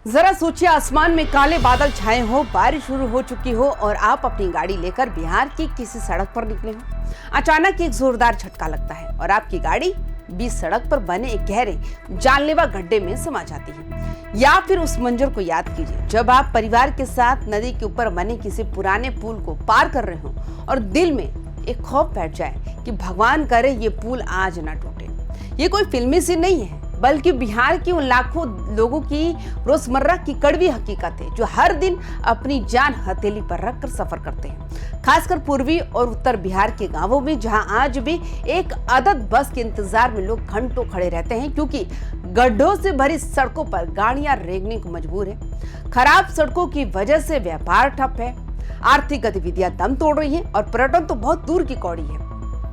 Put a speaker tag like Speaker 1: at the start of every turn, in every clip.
Speaker 1: जरा सोचिए, आसमान में काले बादल छाए हो, बारिश शुरू हो चुकी हो और आप अपनी गाड़ी लेकर बिहार की किसी सड़क पर निकले हो। अचानक एक जोरदार झटका लगता है और आपकी गाड़ी बीच सड़क पर बने एक गहरे जानलेवा गड्ढे में समा जाती है। या फिर उस मंजर को याद कीजिए जब आप परिवार के साथ नदी के ऊपर बने किसी पुराने पुल को पार कर रहे हो और दिल में एक खौफ बैठ जाए कि भगवान करे ये पुल आज न टूटे। ये कोई फिल्मी सीन नहीं है, बल्कि बिहार के उन लाखों लोगों की रोजमर्रा की कड़वी हकीकत है जो हर दिन अपनी जान हथेली पर रखकर सफर करते हैं। खासकर पूर्वी और उत्तर बिहार के गांवों में, जहां आज भी एक आदत बस के इंतजार में लोग घंटों खड़े रहते हैं क्योंकि गड्ढों से भरी सड़कों पर गाड़ियां रेंगने को मजबूर है। खराब सड़कों की वजह से व्यापार ठप है, आर्थिक गतिविधियां दम तोड़ रही हैं और पर्यटन तो बहुत दूर की कौड़ी है।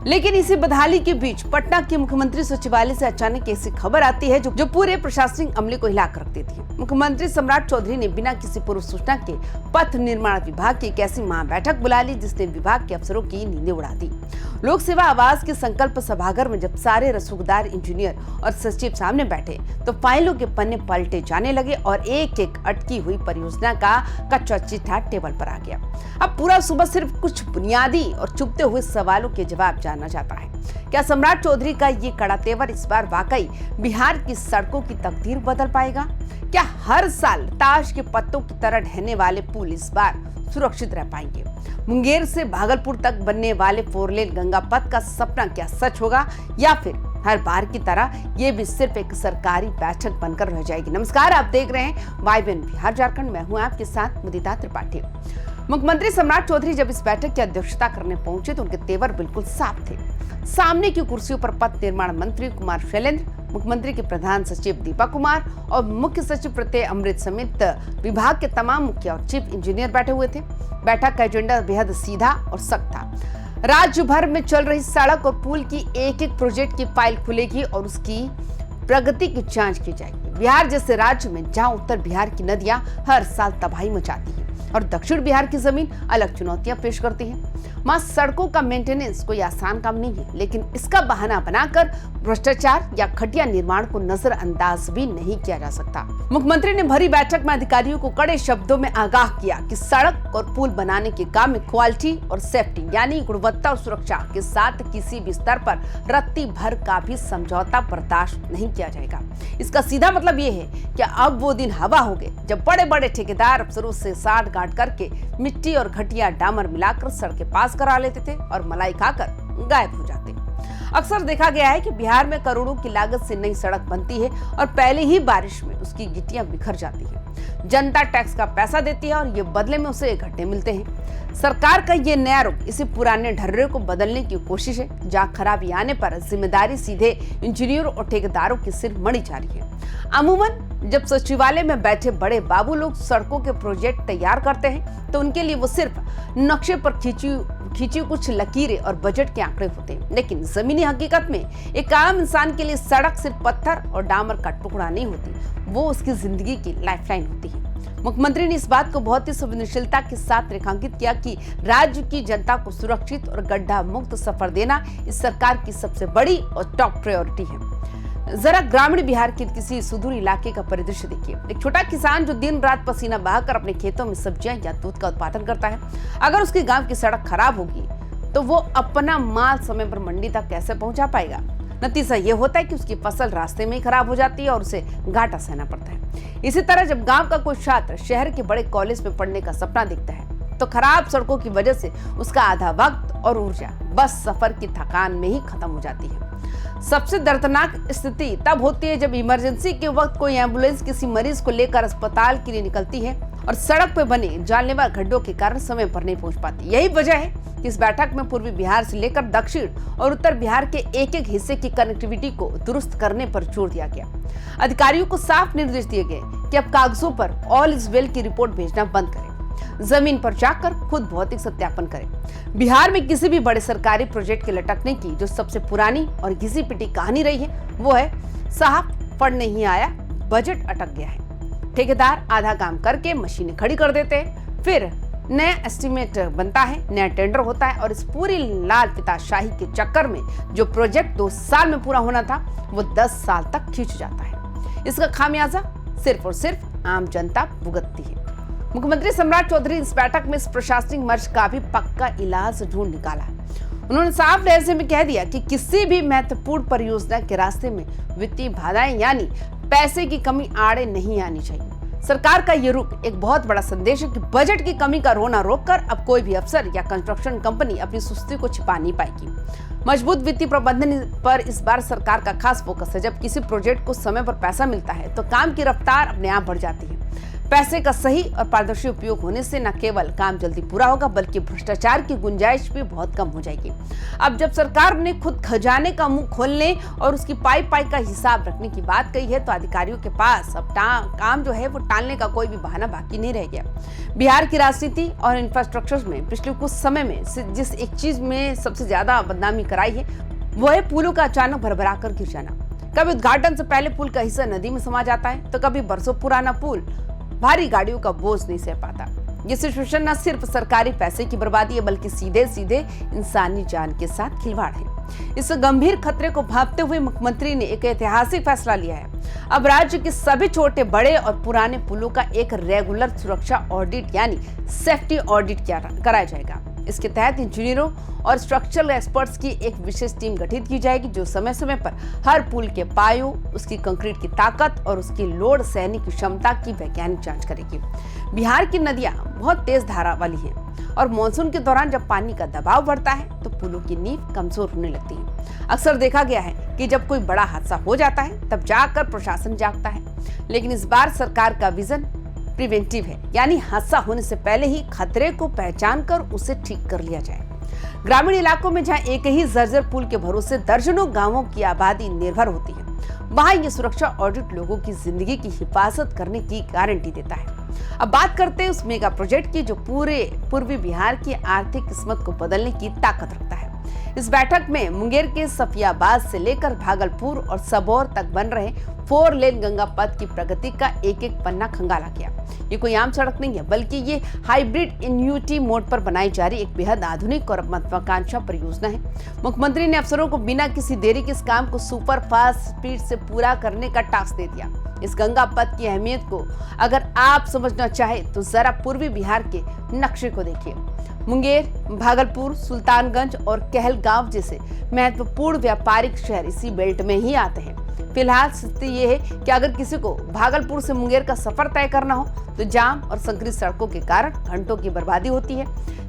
Speaker 1: लेकिन इसी बदहाली के बीच पटना के मुख्यमंत्री सचिवालय से अचानक ऐसी खबर आती है जो पूरे प्रशासनिक अमले को हिलाकर रख देती है। मुख्यमंत्री सम्राट चौधरी ने बिना किसी पूर्व सूचना के पथ निर्माण विभाग की एक ऐसी महाबैठक बुला ली जिसने विभाग के अफसरों की नींदें उड़ा दी। लोक सेवा आवास के संकल्प सभागार में जब सारे रसूखदार इंजीनियर और सचिव सामने बैठे तो फाइलों के पन्ने पलटे जाने लगे और एक एक अटकी हुई परियोजना का कच्चा चिट्ठा टेबल पर आ गया। अब पूरा सुबह सिर्फ कुछ बुनियादी और चुभते हुए सवालों के जवाब जानना चाहता है। क्या सम्राट चौधरी का ये कड़ा तेवर इस बार वाकई बिहार की सड़कों की तकदीर बदल पाएगा? क्या हर साल ताश के पत्तों की तरह ढहने वाले पुल इस बार सुरक्षित रह पाएंगे? मुंगेर से भागलपुर तक बनने वाले 4 लेन गंगा पथ का सपना क्या सच होगा, या फिर हर बार की तरह ये भी सिर्फ एक सरकारी बैठक बनकर रह जाएगी? नमस्कार, आप देख रहे हैं वाइबन बिहार झारखंड। मैं हूं आपके साथ मुदिता त्रिपाठी। मुख्यमंत्री सम्राट चौधरी जब इस बैठक की अध्यक्षता करने पहुंचे तो उनके तेवर बिल्कुल साफ थे। सामने की कुर्सियों पर पथ निर्माण मंत्री कुमार शैलेंद्र, मुख्यमंत्री के प्रधान सचिव दीपक कुमार और मुख्य सचिव प्रत्यय अमृत समेत विभाग के तमाम मुख्य और चीफ इंजीनियर बैठे हुए थे। बैठक का एजेंडा बेहद सीधा और सख्त था। राज्य भर में चल रही सड़क और पुल की एक एक प्रोजेक्ट की फाइल खुलेगी और उसकी प्रगति की जांच की जाएगी। बिहार जैसे राज्य में जहां उत्तर बिहार की नदियां हर साल तबाही मचाती हैं और दक्षिण बिहार की जमीन अलग चुनौतियां पेश करती है, वहां सड़कों का मेंटेनेंस कोई आसान काम नहीं है। लेकिन इसका बहाना बनाकर भ्रष्टाचार या घटिया निर्माण को नजरअंदाज भी नहीं किया जा सकता। मुख्यमंत्री ने भरी बैठक में अधिकारियों को कड़े शब्दों में आगाह किया कि सड़क और पुल बनाने के काम में क्वालिटी और सेफ्टी यानी गुणवत्ता और सुरक्षा के साथ किसी भी स्तर पर रत्ती भर का भी समझौता बर्दाश्त नहीं किया जाएगा। इसका सीधा मतलब ये है कि अब वो दिन हवा हो गए जब बड़े बड़े ठेकेदार अफसरों से साठ गांठ करके मिट्टी और घटिया डामर मिलाकर सड़कें पास करा लेते थे और मलाई खाकर गायब हो जाते। अक्सर देखा गया है कि बिहार में करोड़ों की लागत से नई सड़क बनती है और पहले ही बारिश में उसकी गिट्टियां बिखर जाती है। जनता टैक्स का पैसा देती है और ये बदले में उसे घट्टे मिलते हैं। सरकार का ये नया रुख इसी पुराने ढर्रे को बदलने की कोशिश है, जहां खराबी आने पर जिम्मेदारी सीधे इंजीनियरों और ठेकेदारों की सिर मढ़ी जा रही है। अमूमन जब सचिवालय में बैठे बड़े बाबू लोग सड़कों के प्रोजेक्ट तैयार करते हैं तो उनके लिए वो सिर्फ नक्शे पर खींची कुछ लकीरें और बजट के आंकड़े होते हैं। लेकिन जमीनी हकीकत में एक आम इंसान के लिए सड़क सिर्फ पत्थर और डामर का टुकड़ा नहीं होती, वो उसकी जिंदगी की लाइफलाइन होती है। मुख्यमंत्री ने इस बात को बहुत ही संवेदनशीलता के साथ रेखांकित किया कि राज्य की जनता को सुरक्षित और गड्ढा मुक्त सफर देना इस सरकार की सबसे बड़ी और टॉप प्रायोरिटी है। जरा ग्रामीण बिहार के किसी सुदूर इलाके का परिदृश्य देखिए। एक छोटा किसान जो दिन रात पसीना बहाकर अपने खेतों में सब्जियां या दूध का उत्पादन करता है, अगर उसके गांव की सड़क खराब होगी तो वो अपना माल समय पर मंडी तक कैसे पहुंचा पाएगा? नतीजा ये होता है कि उसकी फसल रास्ते में ही खराब हो जाती है और उसे घाटा सहना पड़ता है। इसी तरह जब गांव का कोई छात्र शहर के बड़े कॉलेज में पढ़ने का सपना देखता है तो खराब सड़कों की वजह से उसका आधा वक्त और ऊर्जा बस सफर की थकान में ही खत्म हो जाती है। सबसे दर्दनाक स्थिति तब होती है जब इमरजेंसी के वक्त कोई एम्बुलेंस किसी मरीज को लेकर अस्पताल के लिए निकलती है और सड़क पर बने जानलेवा गड्ढों के कारण समय पर नहीं पहुंच पाती। यही वजह है कि इस बैठक में पूर्वी बिहार से लेकर दक्षिण और उत्तर बिहार के एक एक हिस्से की कनेक्टिविटी को दुरुस्त करने पर जोर दिया गया। अधिकारियों को साफ निर्देश दिए गए कि अब कागजों पर ऑल इज वेल की रिपोर्ट भेजना बंद करें, जमीन पर जाकर खुद भौतिक सत्यापन करें। बिहार में किसी भी बड़े सरकारी प्रोजेक्ट के लटकने की जो सबसे पुरानी और घिसी पिटी कहानी रही है वो है साहब फंड नहीं आया, बजट अटक गया है। ठेकेदार आधा काम करके मशीनें खड़ी कर देते हैं, फिर नया एस्टीमेट बनता है, नया टेंडर होता है और इस पूरी लाल पिताशाही के चक्कर में जो प्रोजेक्ट 2 साल में पूरा होना था वो 10 साल तक खींच जाता है। इसका खामियाजा सिर्फ और सिर्फ आम जनता भुगतती है। मुख्यमंत्री सम्राट चौधरी इस बैठक में इस प्रशासनिक मर्ज का भी पक्का इलाज ढूंढ निकाला। उन्होंने साफ लहजे में कह दिया कि किसी भी महत्वपूर्ण परियोजना के रास्ते में वित्तीय बाधाएं यानी पैसे की कमी आड़े नहीं आनी चाहिए। सरकार का ये रुख एक बहुत बड़ा संदेश है कि बजट की कमी का रोना रोककर अब कोई भी अफसर या कंस्ट्रक्शन कंपनी अपनी सुस्ती को छिपा नहीं पाएगी। मजबूत वित्तीय प्रबंधन पर इस बार सरकार का खास फोकस है। जब किसी प्रोजेक्ट को समय पर पैसा मिलता है तो काम की रफ्तार अपने आप बढ़ जाती है। पैसे का सही और पारदर्शी उपयोग होने से न केवल काम जल्दी पूरा होगा बल्कि भ्रष्टाचार की गुंजाइश भी बहुत कम हो जाएगी। अब जब सरकार ने खुद खजाने का मुंह खोलने और उसकी पाई पाई का हिसाब रखने की बात कही है तो अधिकारियों के पास अब काम जो है वो टालने का कोई भी बहाना बाकी नहीं रह गया। बिहार की राजनीति और इंफ्रास्ट्रक्चर में पिछले कुछ समय में जिस एक चीज में सबसे ज्यादा बदनामी कराई है वो है पुलों का अचानक भरभरा कर गिर जाना। कभी उद्घाटन से पहले पुल का हिस्सा नदी में समा जाता है तो कभी बरसों पुराना पुल भारी गाड़ियों का बोझ नहीं सह पाता। ये सिचुएशन न सिर्फ सरकारी पैसे की बर्बादी है बल्कि सीधे सीधे इंसानी जान के साथ खिलवाड़ है। इस गंभीर खतरे को भांपते हुए मुख्यमंत्री ने एक ऐतिहासिक फैसला लिया है। अब राज्य के सभी छोटे बड़े और पुराने पुलों का एक रेगुलर सुरक्षा ऑडिट यानी सेफ्टी ऑडिट कराया जाएगा। इसके तहत इंजीनियरों और स्ट्रक्चरल एक्सपर्ट्स की एक विशेष टीम गठित की जाएगी जो समय समय पर हर पुल के पायों, उसकी कंक्रीट की ताकत और उसकी लोड सहने की क्षमता की वैज्ञानिक जांच करेगी। बिहार की नदियां बहुत तेज धारा वाली हैं और मानसून के दौरान जब पानी का दबाव बढ़ता है तो पुलों की नींव कमजोर होने लगती है। अक्सर देखा गया है कि जब कोई बड़ा हादसा हो जाता है तब जाकर प्रशासन जागता है, लेकिन इस बार सरकार का विजन प्रिवेंटिव है, यानी हादसा होने से पहले ही खतरे को पहचान कर उसे ठीक कर लिया जाए। ग्रामीण इलाकों में जहां एक ही जर्जर पुल के भरोसे दर्जनों गांवों की आबादी निर्भर होती है, वहां ये सुरक्षा ऑडिट लोगों की जिंदगी की हिफाजत करने की गारंटी देता है। अब बात करते हैं उस मेगा प्रोजेक्ट की जो पूरे पूर्वी बिहार की आर्थिक किस्मत को बदलने की ताकत रखता है। इस बैठक में मुंगेर के सफियाबाद से लेकर भागलपुर और सबौर तक बन रहे 4 लेन गंगा पथ की प्रगति का एक एक पन्ना खंगाला गया। ये कोई आम सड़क नहीं है बल्कि ये हाइब्रिड एन्युटी मोड पर बनाई जा रही एक बेहद आधुनिक और महत्वाकांक्षा परियोजना है। मुख्यमंत्री ने अफसरों को बिना किसी देरी के इस काम को सुपर फास्ट स्पीड से पूरा करने का टास्क दे दिया। इस गंगा पथ की अहमियत को अगर आप समझना चाहे तो जरा पूर्वी बिहार के नक्शे को देखिए। मुंगेर, भागलपुर, सुल्तानगंज और कहलगांव जैसे महत्वपूर्ण व्यापारिक शहर इसी बेल्ट में ही आते हैं। फिलहाल स्थिति ये है कि अगर किसी को भागलपुर से मुंगेर का सफर तय करना हो तो जाम और संकरी सड़कों के कारण घंटों की बर्बादी होती है।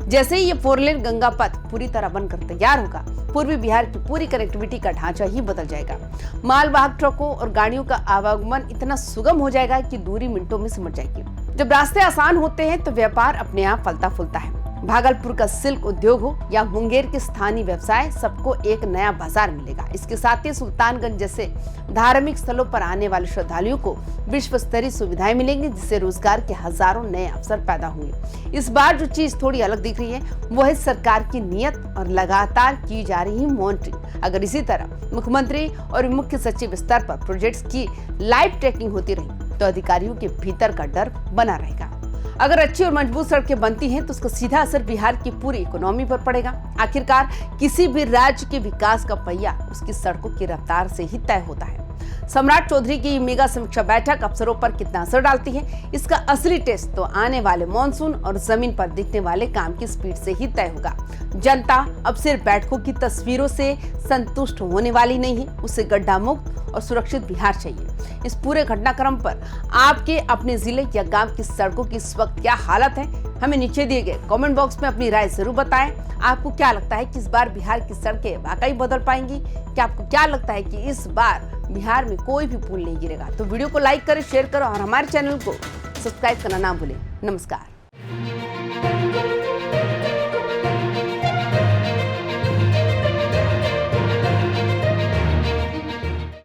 Speaker 1: जैसे ही ये 4 लेन गंगा पथ पूरी तरह बनकर तैयार होगा, पूर्वी बिहार की पूरी कनेक्टिविटी का ढांचा ही बदल जाएगा। मालवाहक ट्रकों और गाड़ियों का आवागमन इतना सुगम हो जाएगा कि दूरी मिनटों में सिमट जाएगी। जब रास्ते आसान होते हैं तो व्यापार अपने आप फलता फूलता है। भागलपुर का सिल्क उद्योग हो या मुंगेर के स्थानीय व्यवसाय, सबको एक नया बाजार मिलेगा। इसके साथ ही सुल्तानगंज जैसे धार्मिक स्थलों पर आने वाले श्रद्धालुओं को विश्व स्तरीय सुविधाएं मिलेंगी, जिससे रोजगार के हजारों नए अवसर पैदा होंगे। इस बार जो चीज थोड़ी अलग दिख रही है वो है सरकार की नीयत और लगातार की जा रही मॉनिटरिंग। अगर इसी तरह मुख्यमंत्री और मुख्य सचिव स्तर पर प्रोजेक्ट्स की लाइव ट्रैकिंग होती रही तो अधिकारियों के भीतर का डर बना रहेगा। अगर अच्छी और मजबूत सड़कें बनती हैं तो उसका सीधा असर बिहार की पूरी इकोनॉमी पर पड़ेगा। आखिरकार किसी भी राज्य के विकास का पहिया उसकी सड़कों की रफ्तार से ही तय होता है। सम्राट चौधरी की मेगा समीक्षा बैठक अफसरों पर कितना असर डालती है, इसका असली टेस्ट तो आने वाले मॉनसून और जमीन पर दिखने वाले काम की स्पीड से ही तय होगा। जनता अब सिर्फ बैठकों की तस्वीरों से संतुष्ट होने वाली नहीं है, उसे गड्ढा मुक्त और सुरक्षित बिहार चाहिए। इस पूरे घटनाक्रम पर आपके अपने जिले या गांव की सड़कों की इस वक्त क्या हालत है, हमें नीचे दिए गए कमेंट बॉक्स में अपनी राय जरूर बताएं। आपको क्या लगता है कि इस बार बिहार की सड़कें वाकई बदल पाएंगी? क्या आपको क्या लगता है कि इस बार बिहार में कोई भी पुल नहीं गिरेगा? तो वीडियो को लाइक करें, शेयर करें और हमारे चैनल को सब्सक्राइब करना ना भूलें। नमस्कार।